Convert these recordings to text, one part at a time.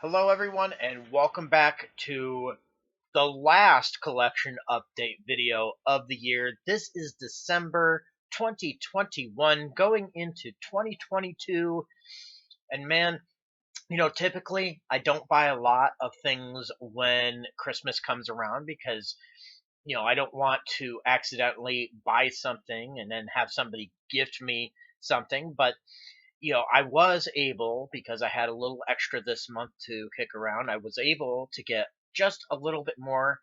Hello, everyone, and welcome back to the last collection update video of the year. This is December 2021, going into 2022. And man, typically I don't buy a lot of things when Christmas comes around because, I don't want to accidentally buy something and then have somebody gift me something. But I was able, because I had a little extra this month to kick around, I was able to get just a little bit more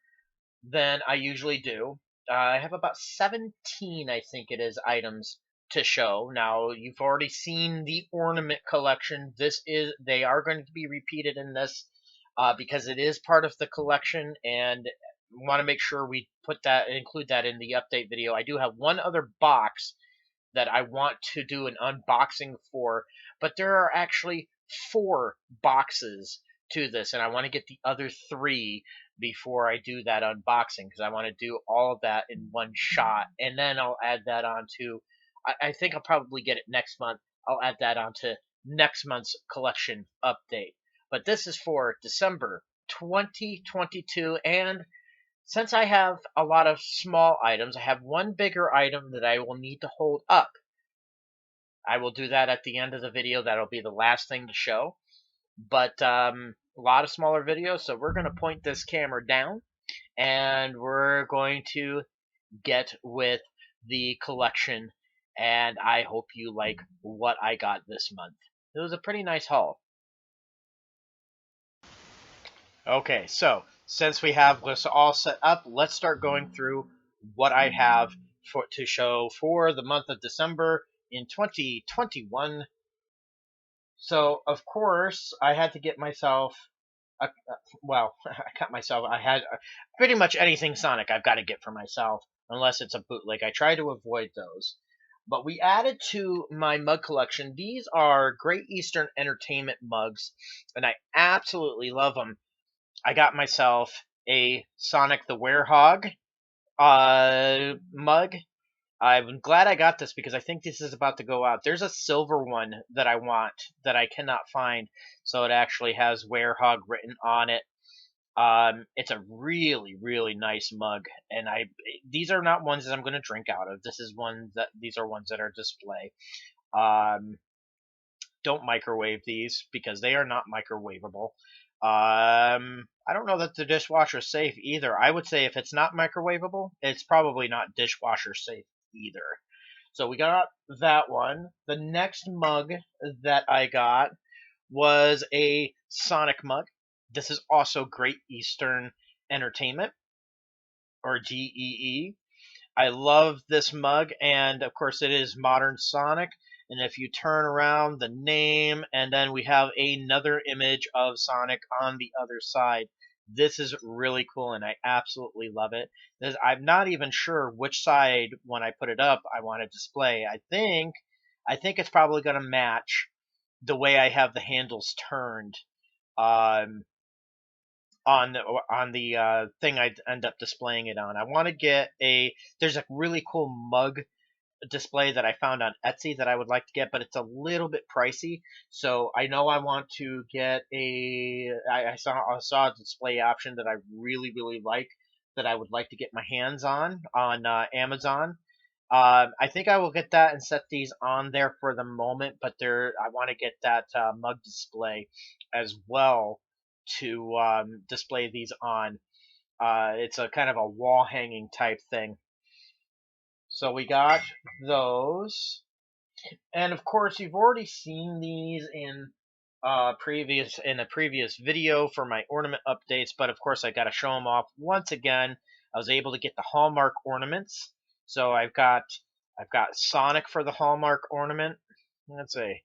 than I usually do. I have about 17, I think it is, items to show. Now, you've already seen the ornament collection. They are going to be repeated in this because it is part of the collection, and want to make sure we include that in the update video. I do have one other box that I want to do an unboxing for, but there are actually four boxes to this, and I want to get the other three before I do that unboxing because I want to do all of that in one shot, and then I'll add that on to. I think I'll probably get it next month. I'll add that onto next month's collection update. But this is for December 2022, and since I have a lot of small items, I have one bigger item that I will need to hold up. I will do that at the end of the video. That'll be the last thing to show. But a lot of smaller videos, so we're going to point this camera down and we're going to get with the collection. And I hope you like what I got this month. It was a pretty nice haul. Okay, so since we have this all set up, let's start going through what I have to show for the month of December in 2021. So, of course, I had to get myself, well, I got myself, I had pretty much anything Sonic I've got to get for myself, unless it's a bootleg. I try to avoid those. But we added to my mug collection. These are Great Eastern Entertainment mugs, and I absolutely love them. I got myself a Sonic the Werehog mug. I'm glad I got this because I think this is about to go out. There's a silver one that I want that I cannot find, so it actually has Werehog written on it. It's a really, really nice mug, and these are not ones that I'm going to drink out of. These are ones that are display. Um, don't microwave these because they are not microwavable. I don't know that the dishwasher is safe either. I would say if it's not microwavable, it's probably not dishwasher safe either. So we got that one. The next mug that I got was a Sonic mug. This is also Great Eastern Entertainment, or GEE. I love this mug, and of course it is Modern Sonic. And if you turn around the name, and then we have another image of Sonic on the other side. This is really cool, and I absolutely love it. I'm not even sure which side, when I put it up, I want to display. I think it's probably going to match the way I have the handles turned. Um, on the thing I end up displaying it on. I want to get there's a really cool mug display that I found on Etsy that I would like to get, but it's a little bit pricey. So I know I want to get I saw a display option that I really, really like that I would like to get my hands on Amazon. I think I will get that and set these on there for the moment, but I want to get that mug display as well to display these on. It's a kind of a wall hanging type thing. So we got those, and of course you've already seen these in a previous video for my ornament updates. But of course I got to show them off once again. I was able to get the Hallmark ornaments, so I've got Sonic for the Hallmark ornament. Let's see.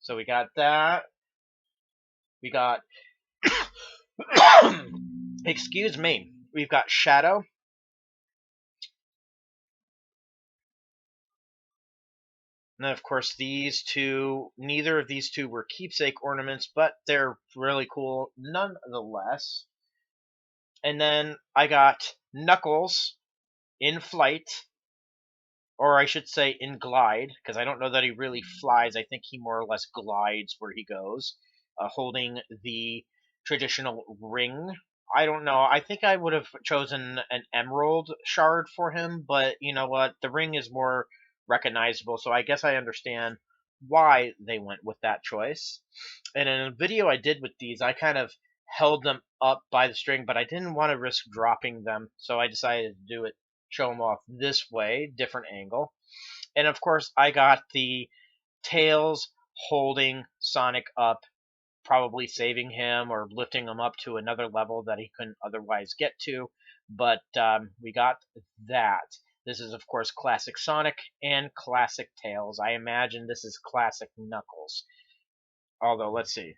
So we got that. We got excuse me. We've got Shadow. And then, of course, neither of these two were keepsake ornaments, but they're really cool nonetheless. And then I got Knuckles in flight, or I should say in glide, because I don't know that he really flies. I think he more or less glides where he goes. holding the traditional ring. I don't know. I think I would have chosen an emerald shard for him, but you know what? The ring is more recognizable, so I guess I understand why they went with that choice. And in a video I did with these, I kind of held them up by the string, but I didn't want to risk dropping them, so I decided to do it, show them off this way, different angle. And of course, I got the Tails holding Sonic up, probably saving him or lifting him up to another level that he couldn't otherwise get to. But we got that. This is, of course, classic Sonic and classic Tails. I imagine this is classic Knuckles. Although, let's see.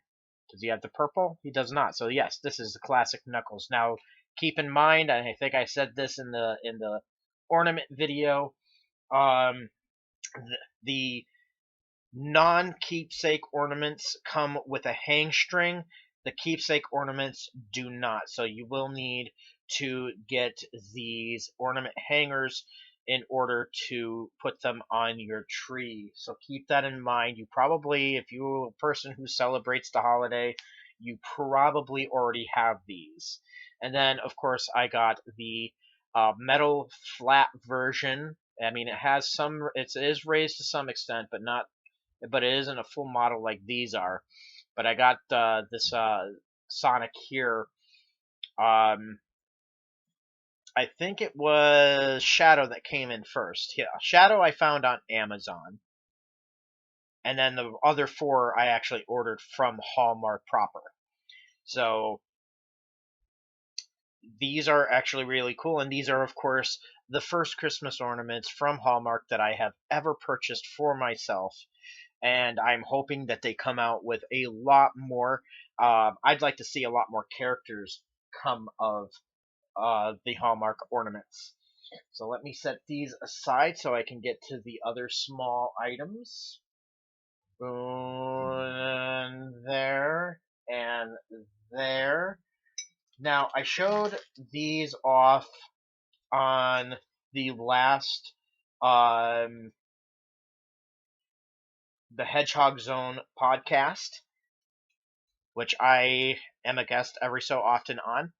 Does he have the purple? He does not. So yes, this is the classic Knuckles. Now, keep in mind, and I think I said this in the ornament video, um, the non-keepsake ornaments come with a hang string. The keepsake ornaments do not. So you will need to get these ornament hangers in order to put them on your tree. So keep that in mind. You probably, if you're a person who celebrates the holiday, you probably already have these. And then, of course, I got the metal flat version. I mean, it has some, it is raised to some extent, but it isn't a full model like these are. But I got this Sonic here. I think it was Shadow that came in first. Yeah, Shadow I found on Amazon, and then the other four I actually ordered from Hallmark proper. So these are actually really cool, and these are, of course, the first Christmas ornaments from Hallmark that I have ever purchased for myself. And I'm hoping that they come out with a lot more. I'd like to see a lot more characters come of the Hallmark ornaments. So let me set these aside so I can get to the other small items. And there, and there. Now, I showed these off on the last the Hedgehog Zone podcast, which I am a guest every so often on.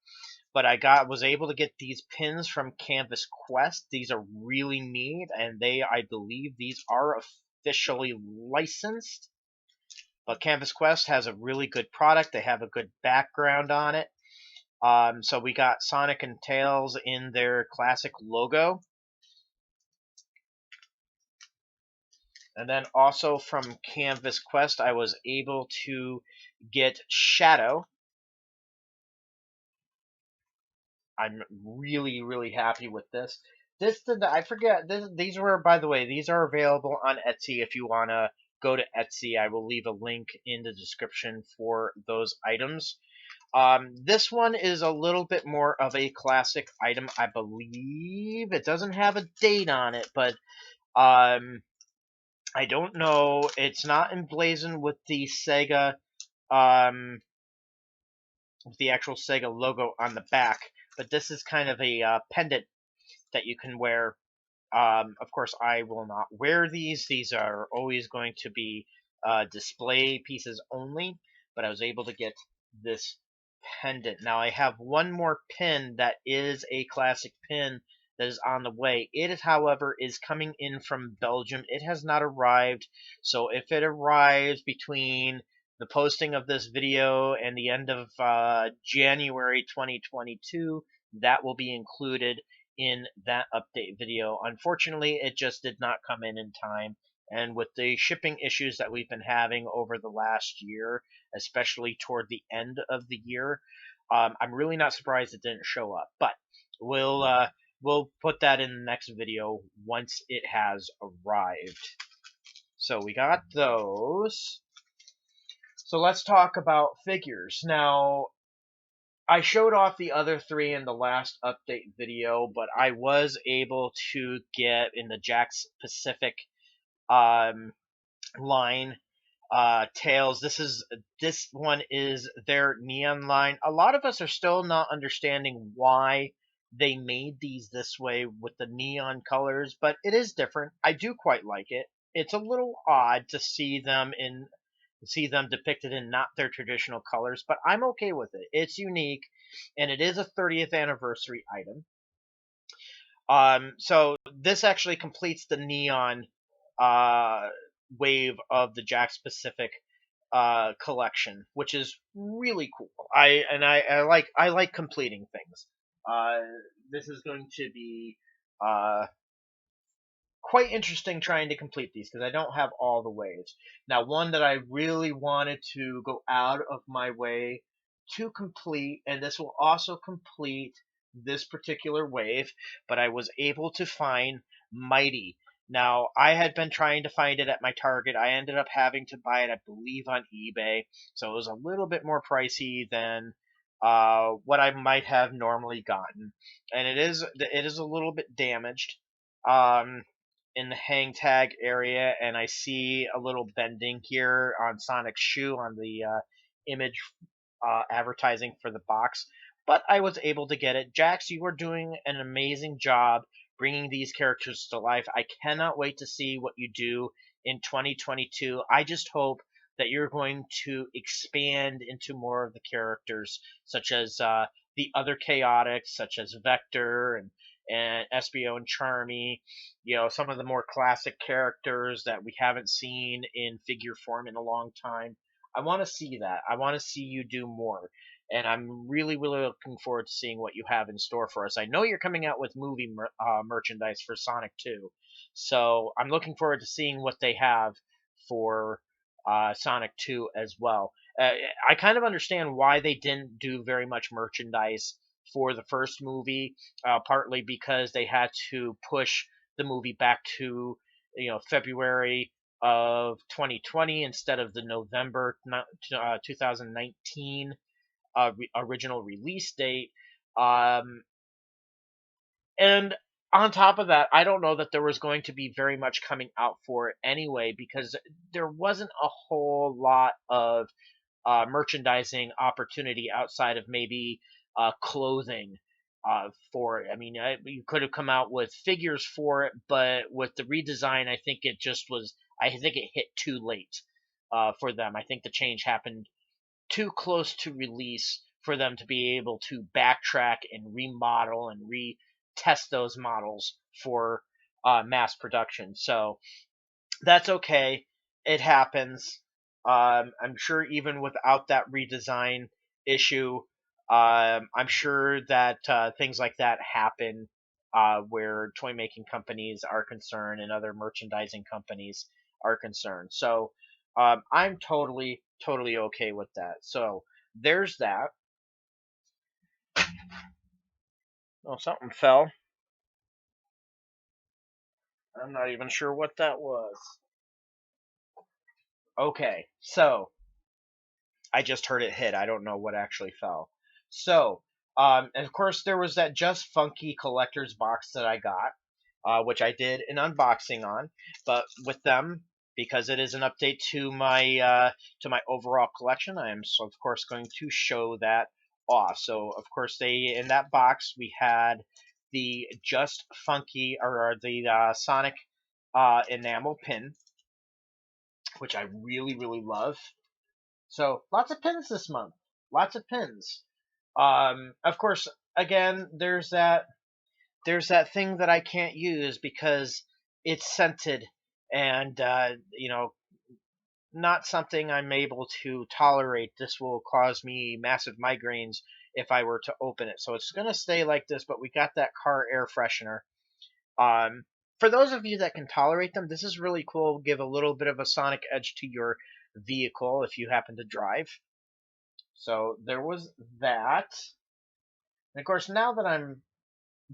But I was able to get these pins from Canvas Quest. These are really neat, and I believe these are officially licensed. But Canvas Quest has a really good product. They have a good background on it. So we got Sonic and Tails in their classic logo. And then also from Canvas Quest, I was able to get Shadow. I'm really, really happy with this. I forget. These were, by the way, these are available on Etsy. If you want to go to Etsy, I will leave a link in the description for those items. This one is a little bit more of a classic item, I believe. It doesn't have a date on it, but I don't know. It's not emblazoned with the Sega, with the actual Sega logo on the back, but this is kind of a pendant that you can wear. Of course, I will not wear these. These are always going to be display pieces only, but I was able to get this pendant. Now, I have one more pin that is a classic pin that is on the way. It, however, is coming in from Belgium. It has not arrived, so if it arrives between the posting of this video and the end of January 2022, that will be included in that update video. Unfortunately, it just did not come in time. And with the shipping issues that we've been having over the last year, especially toward the end of the year, I'm really not surprised it didn't show up. But we'll put that in the next video once it has arrived. So we got those. So let's talk about figures. Now, I showed off the other three in the last update video, but I was able to get in the Jakks Pacific line Tails. This one is their neon line. A lot of us are still not understanding why they made these this way with the neon colors, but it is different. I do quite like it. It's a little odd to see them in see them depicted in not their traditional colors, but I'm okay with it. It's unique, and it is a 30th anniversary item. So this actually completes the neon uh, wave of the Jack Specific collection, which is really cool. I like completing things. Uh, this is going to be uh, quite interesting trying to complete these because I don't have all the waves. Now, one that I really wanted to go out of my way to complete, and this will also complete this particular wave, but I was able to find Mighty. Now, I had been trying to find it at my Target. I ended up having to buy it, I believe, on eBay, so it was a little bit more pricey than what I might have normally gotten, and it is a little bit damaged. Um, in the hang tag area, and I see a little bending here on Sonic's shoe on the image advertising for the box. But I was able to get it. Jax, you are doing an amazing job bringing these characters to life. I cannot wait to see what you do in 2022. I just hope that you're going to expand into more of the characters, such as the other chaotics, such as Vector and Espio and Charmy, some of the more classic characters that we haven't seen in figure form in a long time. I want to see that. I want to see you do more. And I'm really, really looking forward to seeing what you have in store for us. I know you're coming out with movie merchandise for Sonic 2. So I'm looking forward to seeing what they have for Sonic 2 as well. I kind of understand why they didn't do very much merchandise for the first movie, partly because they had to push the movie back to February of 2020 instead of the November 2019 original release date. Um, and on top of that, I don't know that there was going to be very much coming out for it anyway because there wasn't a whole lot of merchandising opportunity outside of maybe clothing for it. I mean, you could have come out with figures for it, but with the redesign, I think it just was. I think it hit too late for them. I think the change happened too close to release for them to be able to backtrack and remodel and retest those models for mass production. So that's okay. It happens. I'm sure even without that redesign issue, I'm sure that things like that happen where toy making companies are concerned and other merchandising companies are concerned. So I'm totally, totally okay with that. So there's that. Oh, something fell. I'm not even sure what that was. Okay, so I just heard it hit. I don't know what actually fell. So, and of course, there was that Just Funky collector's box that I got, which I did an unboxing on. But with them, because it is an update to my overall collection, I am so of course going to show that off. So, of course, they in that box we had the Just Funky or the Sonic enamel pin, which I really really love. So lots of pins this month. Lots of pins. Of course, again, there's that thing that I can't use because it's scented and not something I'm able to tolerate. This will cause me massive migraines if I were to open it. So it's gonna stay like this. But we got that car air freshener. Um, for those of you that can tolerate them, this is really cool. Give a little bit of a sonic edge to your vehicle if you happen to drive. So there was that. And of course, now that I'm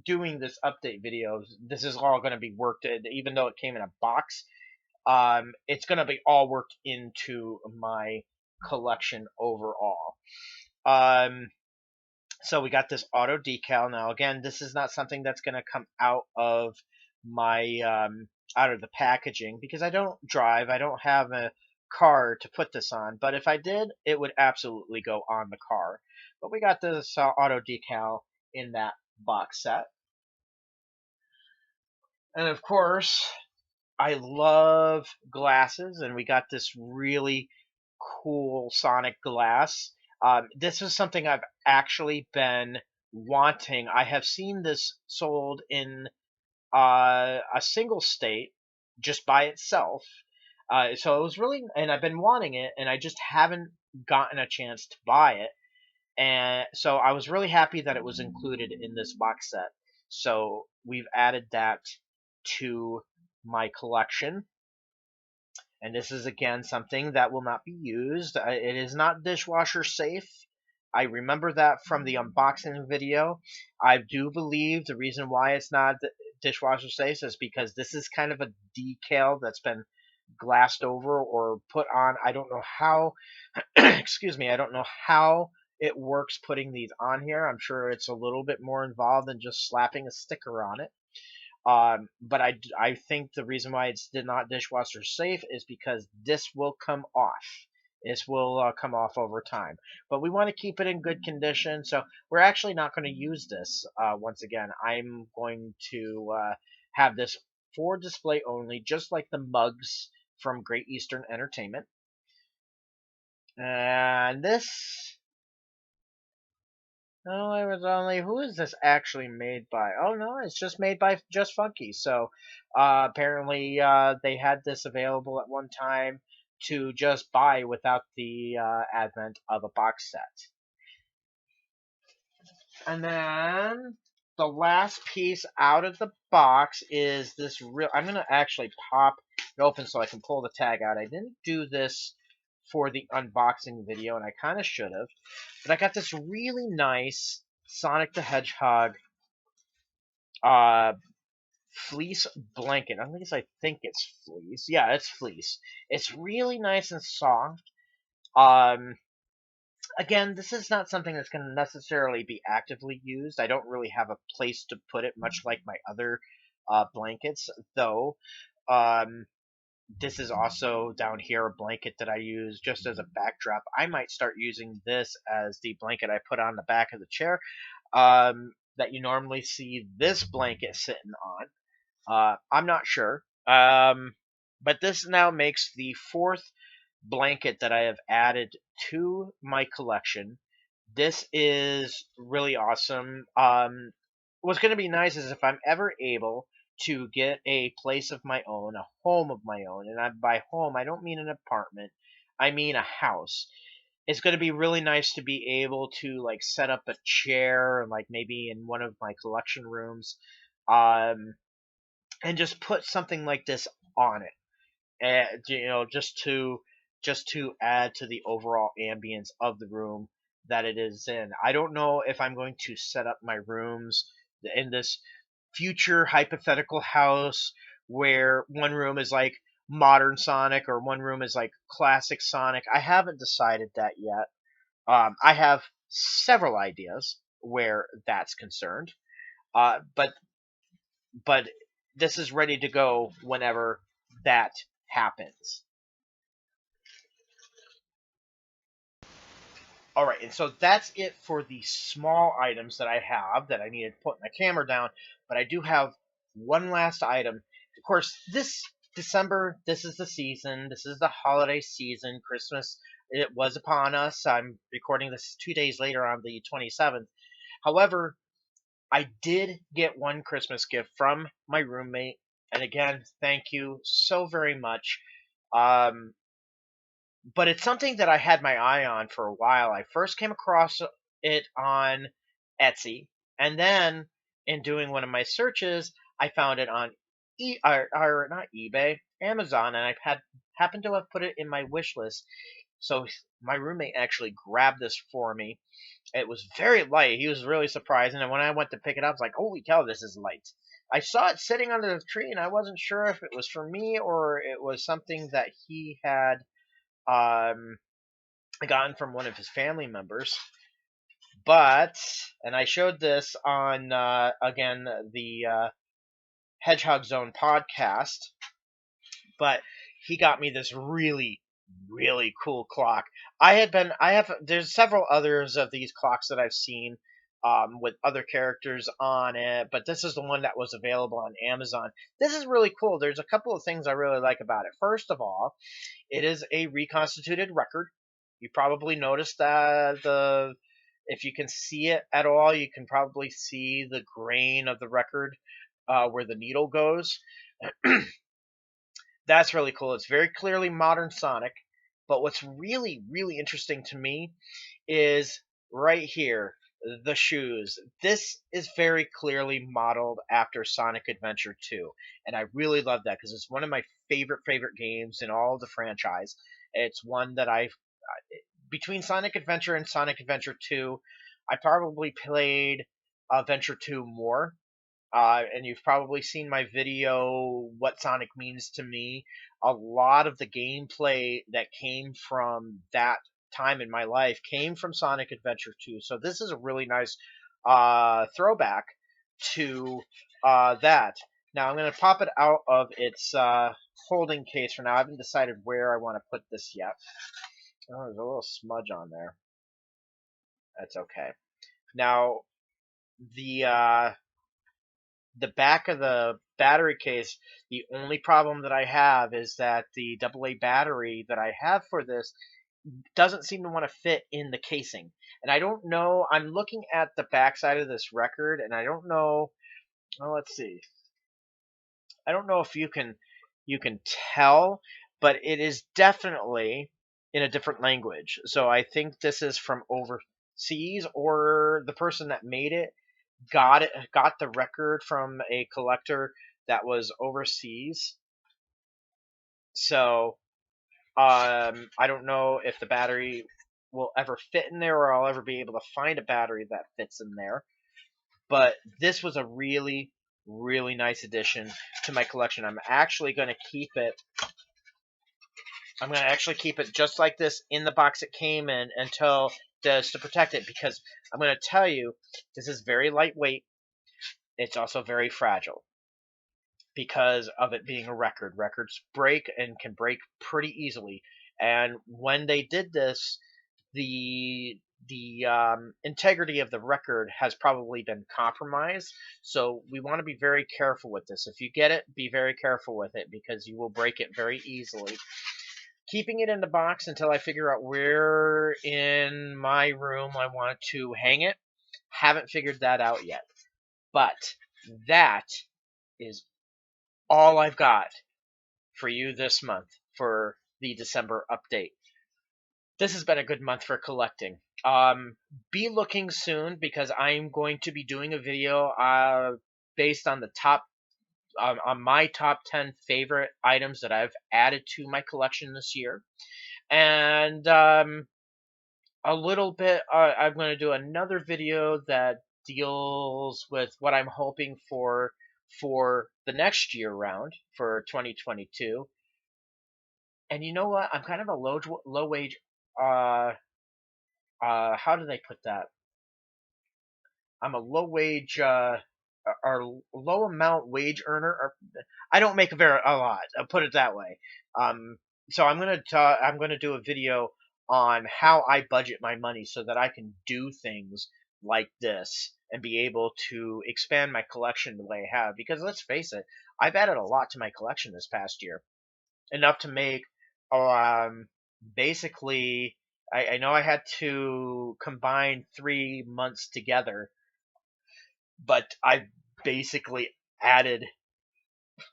doing this update video, this is all going to be worked in, even though it came in a box. It's going to be all worked into my collection overall. Um, so we got this auto decal. Now, again, this is not something that's going to come my out of the packaging because I don't drive. I don't have a car to put this on. But if I did, it would absolutely go on the car. But we got this auto decal in that box set. And of course, I love glasses, and we got this really cool sonic glass. This is something I've actually been wanting. I have seen this sold in a single state just by itself. So it was really, and I've been wanting it, and I just haven't gotten a chance to buy it. And so I was really happy that it was included in this box set. So we've added that to my collection. And this is again something that will not be used. It is not dishwasher safe. I remember that from the unboxing video. I do believe the reason why it's not dishwasher safe is because this is kind of a decal that's been glassed over or put on. I don't know how, excuse me, I don't know how it works putting these on here. I'm sure it's a little bit more involved than just slapping a sticker on it. But I think the reason why it's not dishwasher safe is because this will come off. This will come off over time. But we want to keep it in good condition, so we're actually not going to use this once again. I'm going to have this for display only, just like the mugs from Great Eastern Entertainment. And this, oh, it was only, who is this actually made by? Oh no, it's just made by Just Funky. So apparently they had this available at one time to just buy without the advent of a box set. And then the last piece out of the box is this real. I'm gonna actually pop it open so I can pull the tag out. I didn't do this for the unboxing video, and I kind of should have. But I got this really nice Sonic the Hedgehog uh, fleece blanket. At least I think it's fleece. Yeah, it's fleece. It's really nice and soft. Um, Again, this is not something that's going to necessarily be actively used. I don't really have a place to put it, much like my other blankets, though. Um, this is also down here a blanket that I use just as a backdrop. I might start using this as the blanket I put on the back of the chair that you normally see this blanket sitting on. I'm not sure. But this now makes the fourth blanket that I have added to my collection. This is really awesome. What's going to be nice is if I'm ever able to get a place of my own, a home of my own, and by home I don't mean an apartment, I mean a house. It's going to be really nice to be able to like set up a chair, like maybe in one of my collection rooms, um, and just put something like this on it, and just to add to the overall ambience of the room that it is in. I don't know if I'm going to set up my rooms in this future hypothetical house where one room is like modern Sonic or one room is like classic Sonic. I haven't decided that yet. I have several ideas where that's concerned, but this is ready to go whenever that happens. All right, and so that's it for the small items that I have that I needed to put my camera down. But I do have one last item. Of course, this December, this is the season. This is the holiday season. Christmas, it was upon us. I'm recording this 2 days later on the 27th. However, I did get one Christmas gift from my roommate. And again, thank you so very much. Um, but it's something that I had my eye on for a while. I first came across it on Etsy, and then in doing one of my searches, I found it on or not eBay, Amazon, and I had happened to have put it in my wish list. So my roommate actually grabbed this for me. It was very light. He was really surprised, and then when I went to pick it up, I was like, "Holy cow, this is light!" I saw it sitting under the tree, and I wasn't sure if it was for me or it was something that he had um, gotten from one of his family members. But, and I showed this on, again, the Hedgehog Zone podcast, but he got me this really, really cool clock. There's several others of these clocks that I've seen. with other characters on it, but this is the one that was available on Amazon. This is really cool. There's a couple of things I really like about it. First of all, it is a reconstituted record. You probably noticed that if you can see it at all, you can probably see the grain of the record where the needle goes. That's really cool. It's very clearly modern Sonic. But what's really, really interesting to me is right here, the shoes. This is very clearly modeled after Sonic Adventure 2. And I really love that because it's one of my favorite games in all of the franchise. It's one that between Sonic Adventure and Sonic Adventure 2, I probably played Adventure 2 more, and you've probably seen my video, What Sonic Means to Me. A lot of the gameplay that came from that time in my life came from Sonic Adventure 2. So this is a really nice throwback to that. Now I'm going to pop it out of its holding case for now. I haven't decided where I want to put this yet. Oh, there's a little smudge on there. That's okay. Now, the the back of the battery case, the only problem that I have is that the AA battery that I have for this doesn't seem to want to fit in the casing. And I don't know, I'm looking at the backside of this record and I don't know, well, let's see. I don't know if you can tell, but it is definitely in a different language. So I think this is from overseas, or the person that made it got the record from a collector that was overseas. So I don't know if the battery will ever fit in there, or I'll ever be able to find a battery that fits in there. But this was a really, really nice addition to my collection. I'm actually going to keep it. I'm going to actually keep it just like this in the box it came in until just to protect it, because I'm going to tell you, this is very lightweight. It's also very fragile because of it being a record. Records break and can break pretty easily. And when they did this, the integrity of the record has probably been compromised. So we want to be very careful with this. If you get it, be very careful with it because you will break it very easily. Keeping it in the box until I figure out where in my room I want to hang it. Haven't figured that out yet. But that is all I've got for you this month for the December update. This has been a good month for collecting. Be looking soon because I'm going to be doing a video based on the on my top 10 favorite items that I've added to my collection this year. And a little bit, I'm going to do another video that deals with what I'm hoping for the next year round for 2022. And you know what? I'm kind of a low wage. How do they put that? I'm a low wage or low amount wage earner. Or I don't make a lot. I'll put it that way. So I'm gonna do a video on how I budget my money so that I can do things like this and be able to expand my collection the way I have. Because let's face it, I've added a lot to my collection this past year, enough to make basically. I know I had to combine 3 months together, but I basically added,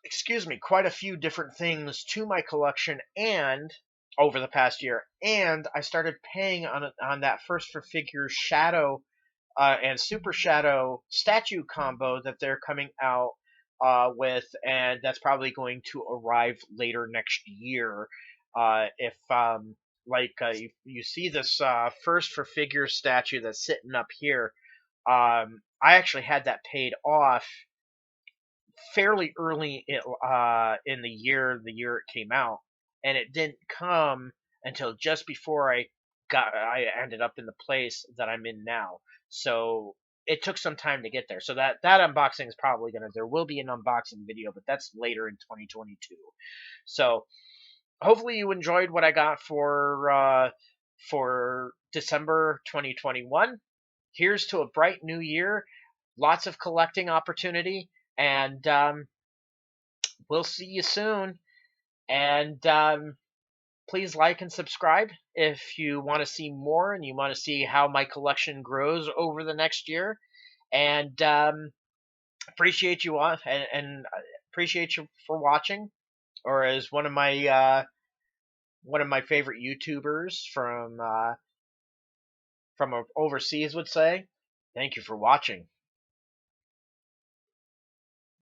excuse me, quite a few different things to my collection and over the past year, and I started paying on that first for figure Shadow and Super Shadow statue combo that they're coming out with, and that's probably going to arrive later next year. If you see this first for figure statue that's sitting up here, I actually had that paid off fairly early in the year it came out, and it didn't come until just before I ended up in the place that I'm in now. So it took some time to get there. So that unboxing is probably there will be an unboxing video, but that's later in 2022. So hopefully you enjoyed what I got for December 2021. here's to a bright new year, lots of collecting opportunity, and we'll see you soon. And please like and subscribe if you want to see more and you want to see how my collection grows over the next year. And appreciate you on and appreciate you for watching. Or as one of my favorite YouTubers from overseas would say, thank you for watching.